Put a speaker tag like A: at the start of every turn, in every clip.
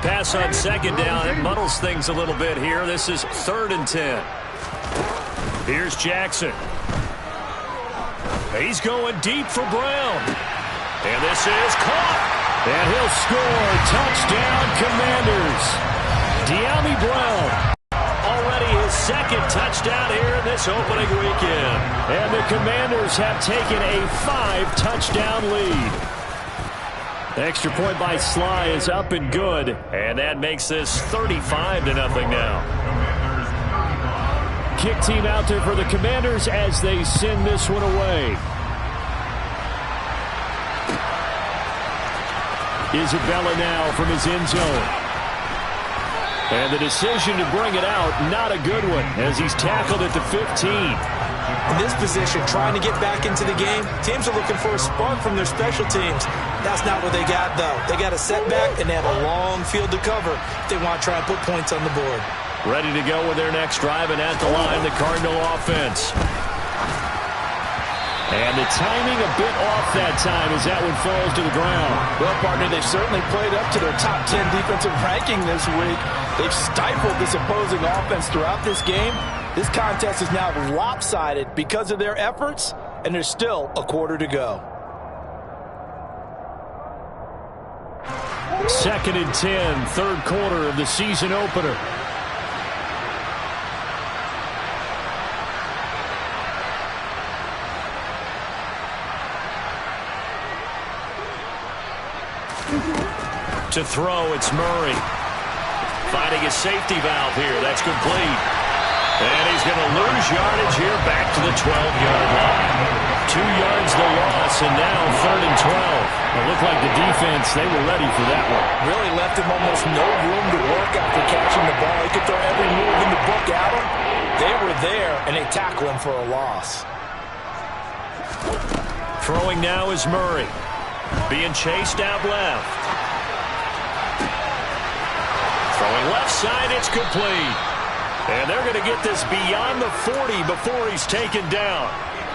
A: pass on second down. It muddles things a little bit here. This is 3rd and 10. Here's Jackson. He's going deep for Brown. And this is caught. And he'll score. Touchdown, Commanders. Dyami Brown. Already his 2nd touchdown here in this opening weekend. And the Commanders have taken a 5-touchdown lead. The extra point by Sly is up and good. And that makes this 35-0 now. Kick team out there for the Commanders as they send this one away. Isabella now from his end zone. And the decision to bring it out, not a good one, as he's tackled at the 15.
B: In this position, trying to get back into the game, teams are looking for a spark from their special teams. That's not what they got, though. They got a setback, and they have a long field to cover if they want to try and put points on the board.
A: Ready to go with their next drive, and at the line, the Cardinal offense. And the timing a bit off that time as that one falls to the ground.
C: Well, partner, they've certainly played up to their top 10 defensive ranking this week. They've stifled this opposing offense throughout this game. This contest is now lopsided because of their efforts, and there's still a quarter to go.
A: 2nd and 10, 3rd quarter of the season opener. To throw, it's Murray. Finding his safety valve here. That's complete. And he's going to lose yardage here back to the 12-yard line. 2 yards the loss, and now 3rd and 12. It looked like the defense, they were ready for that one.
B: Really left him almost no room to work after catching the ball. He could throw every move in the book at him. They were there, and they tackle him for a loss.
A: Throwing now is Murray. Being chased out left. Throwing left side, it's complete. And they're going to get this beyond the 40 before he's taken down.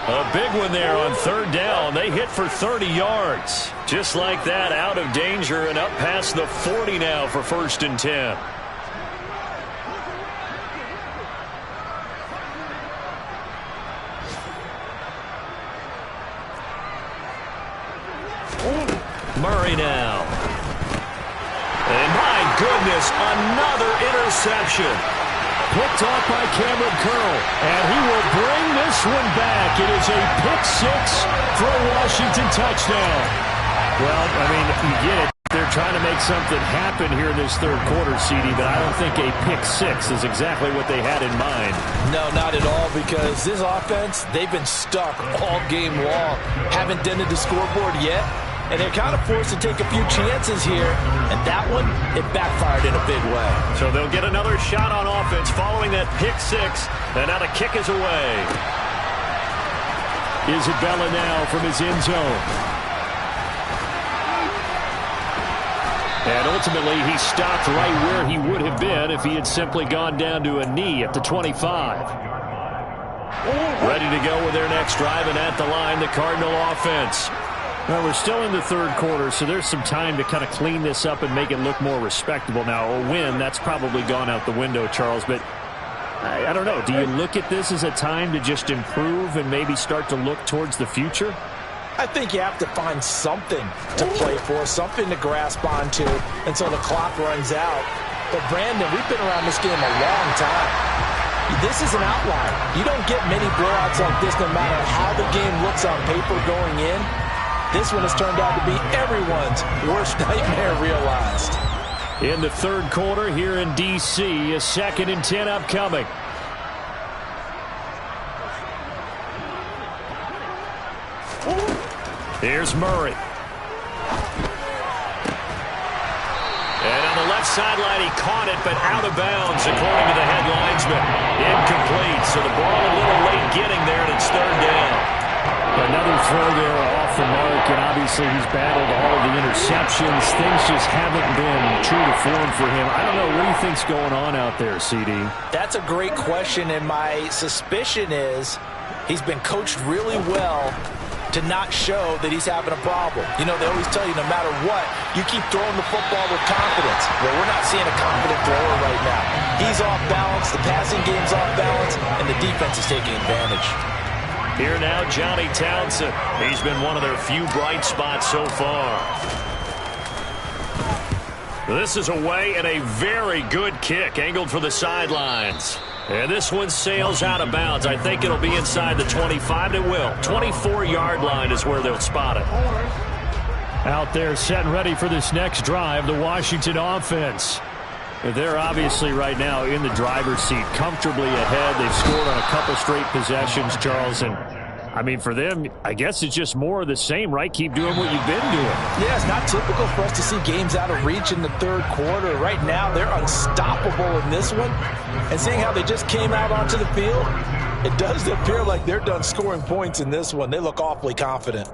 A: A big one there on 3rd down. They hit for 30 yards. Just like that, out of danger and up past the 40 now for 1st and 10. Murray now. And my goodness, another interception. Picked off by Cameron Curl. And he will bring this one back. It is a pick-6 for a Washington touchdown. Well, I mean, you get it. They're trying to make something happen here in this 3rd quarter, CD, but I don't think a pick-6 is exactly what they had in mind.
B: No, not at all, because this offense, they've been stuck all game long. Haven't dented the scoreboard yet. And they're kind of forced to take a few chances here. And that one, it backfired in a big way.
A: So they'll get another shot on offense following that pick-6. And now the kick is away. Isabella now from his end zone. And ultimately, he stopped right where he would have been if he had simply gone down to a knee at the 25. Ready to go with their next drive, and at the line, the Cardinal offense. Well, we're still in the 3rd quarter, so there's some time to kind of clean this up and make it look more respectable now. A win, that's probably gone out the window, Charles, but I don't know. Do you look at this as a time to just improve and maybe start to look towards the future?
B: I think you have to find something to play for, something to grasp onto until the clock runs out. But, Brandon, we've been around this game a long time. This is an outlier. You don't get many blowouts like this no matter how the game looks on paper going in. This one has turned out to be everyone's worst nightmare realized.
A: In the 3rd quarter here in D.C., a 2nd and 10 upcoming. Here's Murray. And on the left sideline, he caught it, but out of bounds, according to the head linesman. Incomplete, so the ball a little late getting there, and it's 3rd down. Another throw there off the mark, and obviously he's battled all of the interceptions. Things just haven't been true to form for him. I don't know. What do you think's going on out there, CD?
B: That's a great question, and my suspicion is he's been coached really well to not show that he's having a problem. You know, they always tell you no matter what, you keep throwing the football with confidence. Well, we're not seeing a confident thrower right now. He's off balance, the passing game's off balance, and the defense is taking advantage.
A: Here now, Johnny Townsend. He's been one of their few bright spots so far. This is away and a very good kick angled for the sidelines. And this one sails out of bounds. I think it'll be inside the 25. It will. 24-yard line is where they'll spot it.
D: Out there set and ready for this next drive, the Washington offense. They're obviously right now in the driver's seat, comfortably ahead. They've scored on a couple straight possessions, Charles. And, I mean, for them, I guess it's just more of the same, right? Keep doing what you've been doing.
B: Yeah, it's not typical for us to see games out of reach in the third quarter. Right now, they're unstoppable in this one. And seeing how they just came out onto the field, it does appear like they're done scoring points in this one. They look awfully confident.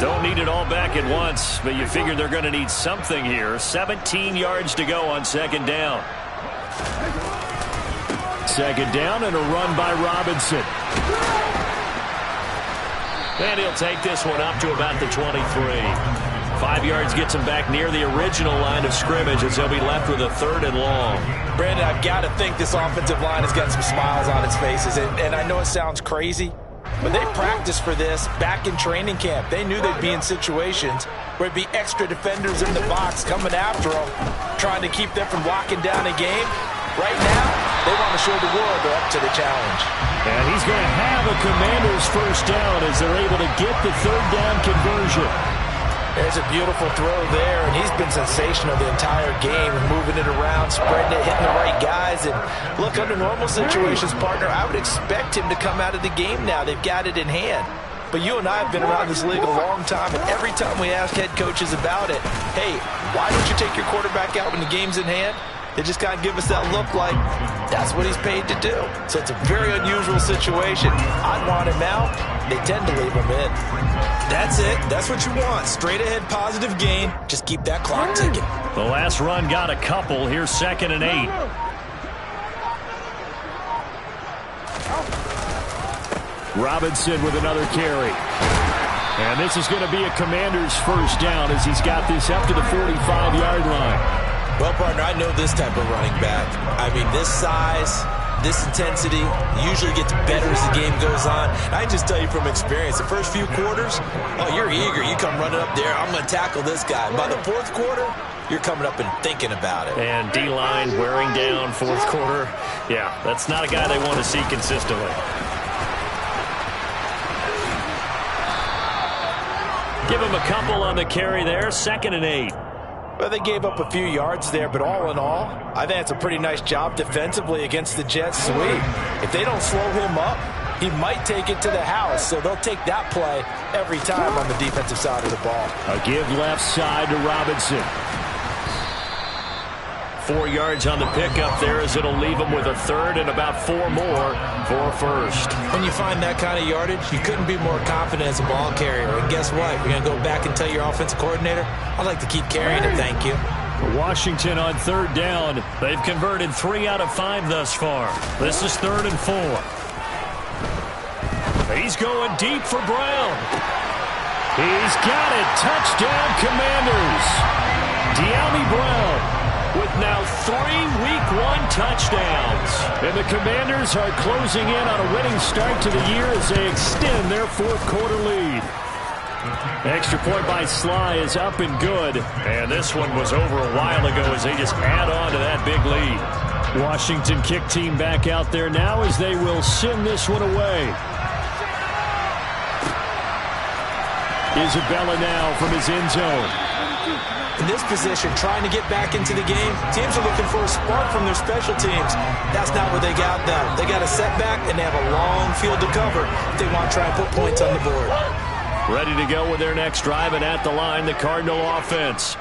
A: Don't need it all back at once, but you figure they're going to need something here. 17 yards to go on second down.
D: Second down and a run by Robinson.
A: And he'll take this one up to about the 23. 5 yards gets him back near the original line of scrimmage as they'll be left with a 3rd and long.
B: Brandon, I've got to think this offensive line has got some smiles on its faces. And I know it sounds crazy, but they practiced for this back in training camp. They knew they'd be in situations where it'd be extra defenders in the box coming after them, trying to keep them from locking down a game. Right now, they want to show the world they're up to the challenge.
D: And he's going to have a Commanders first down as they're able to get the 3rd down conversion.
B: There's a beautiful throw there, and he's been sensational the entire game, moving it around, spreading it, hitting the right guys. And look, under normal situations, partner, I would expect him to come out of the game now. They've got it in hand. But you and I have been around this league a long time, and every time we ask head coaches about it, hey, why don't you take your quarterback out when the game's in hand? They just kind of give us that look like that's what he's paid to do. So it's a very unusual situation. I'd want him out. They tend to leave him in. That's it. That's what you want. Straight ahead positive gain. Just keep that clock ticking.
A: The last run got a couple. Here's 2nd and 8.
D: Robinson with another carry. And this is going to be a Commander's first down as he's got this up to the 45-yard line.
B: Well, partner, I know this type of running back. I mean, this size, this intensity usually gets better as the game goes on. I just tell you from experience, the first few quarters, oh, you're eager. You come running up there, I'm going to tackle this guy. By the 4th quarter, you're coming up and thinking about it.
A: And D-line wearing down 4th quarter. Yeah, that's not a guy they want to see consistently. Give him a couple on the carry there. 2nd and 8.
B: Well, they gave up a few yards there, but all in all, I think it's a pretty nice job defensively against the Jets sweep. If they don't slow him up, he might take it to the house, so they'll take that play every time on the defensive side of the ball.
D: A give left side to Robinson.
A: 4 yards on the pickup there as it'll leave them with a 3rd and about 4 more for a first.
B: When you find that kind of yardage, you couldn't be more confident as a ball carrier. And guess what? You're going to go back and tell your offensive coordinator, I'd like to keep carrying it, thank you.
D: Washington on 3rd down.
A: They've converted 3 out of 5 thus far. This is 3rd and 4. He's going deep for Brown.
D: He's got it. Touchdown, Commanders.
A: Dyami Brown with now 3 Week 1 touchdowns.
D: And the Commanders are closing in on a winning start to the year as they extend their 4th quarter lead. Extra point by Sly is up and good.
A: And this one was over a while ago as they just add on to that big lead.
D: Washington kick team back out there now as they will send this one away. Isabella now from his end zone.
B: In this position, trying to get back into the game, teams are looking for a spark from their special teams. That's not what they got, though. They got a setback, and they have a long field to cover if they want to try and put points on the board.
A: Ready to go with their next drive, and at the line, the Cardinal offense.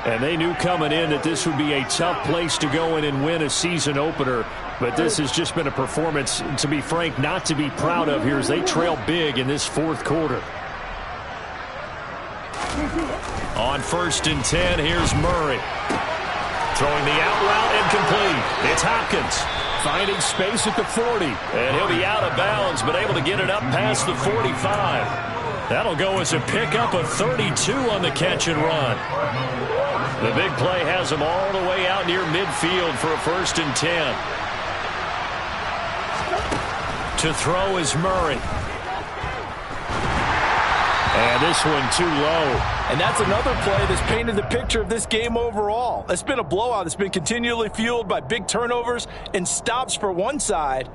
D: And they knew coming in that this would be a tough place to go in and win a season opener. But this has just been a performance, to be frank, not to be proud of here as they trail big in this 4th quarter.
A: On 1st and 10, here's Murray. Throwing the out route and complete. It's Hopkins. Finding space at the 40. And he'll be out of bounds, but able to get it up past the 45. That'll go as a pickup of 32 on the catch and run. The big play has him all the way out near midfield for a 1st and 10. To throw is Murray. And this one too low.
C: And that's another play that's painted the picture of this game overall. It's been a blowout. It's been continually fueled by big turnovers and stops for one side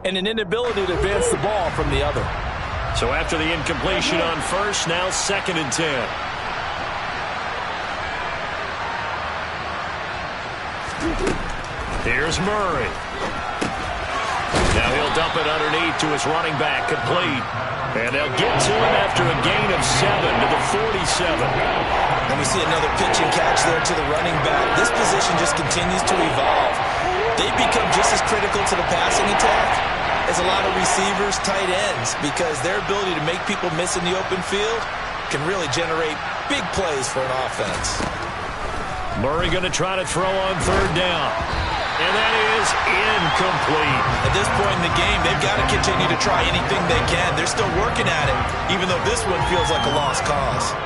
C: and an inability to advance the ball from the other.
A: So after the incompletion on first, now 2nd and 10. Here's Murray. Now he'll dump it underneath to his running back, complete. And they'll get to him after a gain of 7 to the 47.
B: And we see another pitch and catch there to the running back. This position just continues to evolve. They become just as critical to the passing attack as a lot of receivers, tight ends, because their ability to make people miss in the open field can really generate big plays for an offense.
A: Murray going to try to throw on 3rd down. And that is incomplete.
B: At this point in the game, they've got to continue to try anything they can. They're still working at it, even though this one feels like a lost cause.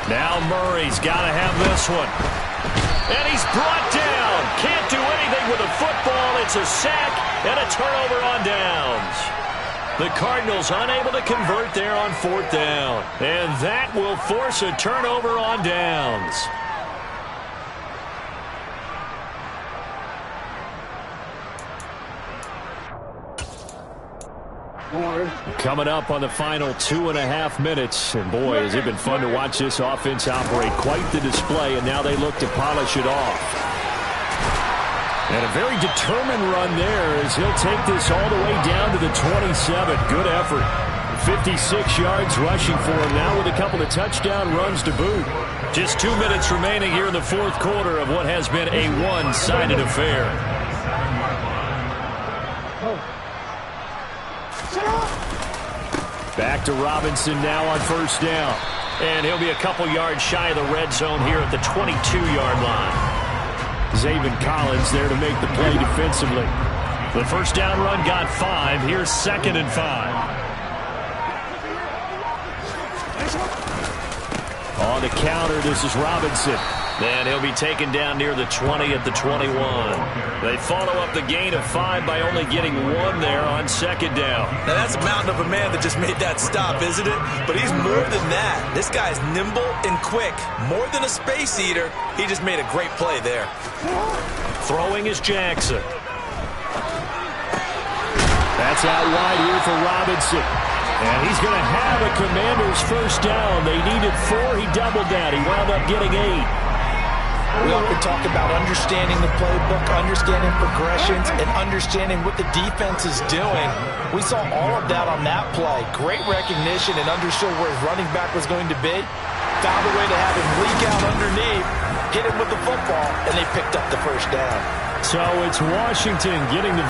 A: Now Murray's got to have this one. And he's brought down. Can't do anything with a football. It's a sack and a turnover on downs. The Cardinals unable to convert there on 4th down. And that will force a turnover on downs. Coming up on the final 2.5 minutes. And boy, has it been fun to watch this offense operate. Quite the display, and now they look to polish it off. And a very determined run there as he'll take this all the way down to the 27. Good effort. 56 yards rushing for him now with a couple of touchdown runs to boot. Just 2 minutes remaining here in the 4th quarter of what has been a one-sided affair. Back to Robinson now on 1st down. And he'll be a couple yards shy of the red zone here at the 22-yard line. Zaven Collins there to make the play defensively. The 1st down run got 5. Here's 2nd and 5. On the counter, this is Robinson. And he'll be taken down near the 20 at the 21. They follow up the gain of 5 by only getting 1 there on 2nd down.
B: Now that's a mountain of a man that just made that stop, isn't it? But he's more than that. This guy's nimble and quick. More than a space eater, he just made a great play there.
A: Throwing is Jackson. That's out wide here for Robinson. And he's going to have a Commanders 1st down. They needed 4. He doubled that. He wound up getting 8.
C: We often talk about understanding the playbook, understanding progressions, and understanding what the defense is doing. We saw all of that on that play. Great recognition and understood where his running back was going to be. Found a way to have him leak out underneath, hit him with the football, and they picked up the 1st down.
A: So it's Washington getting the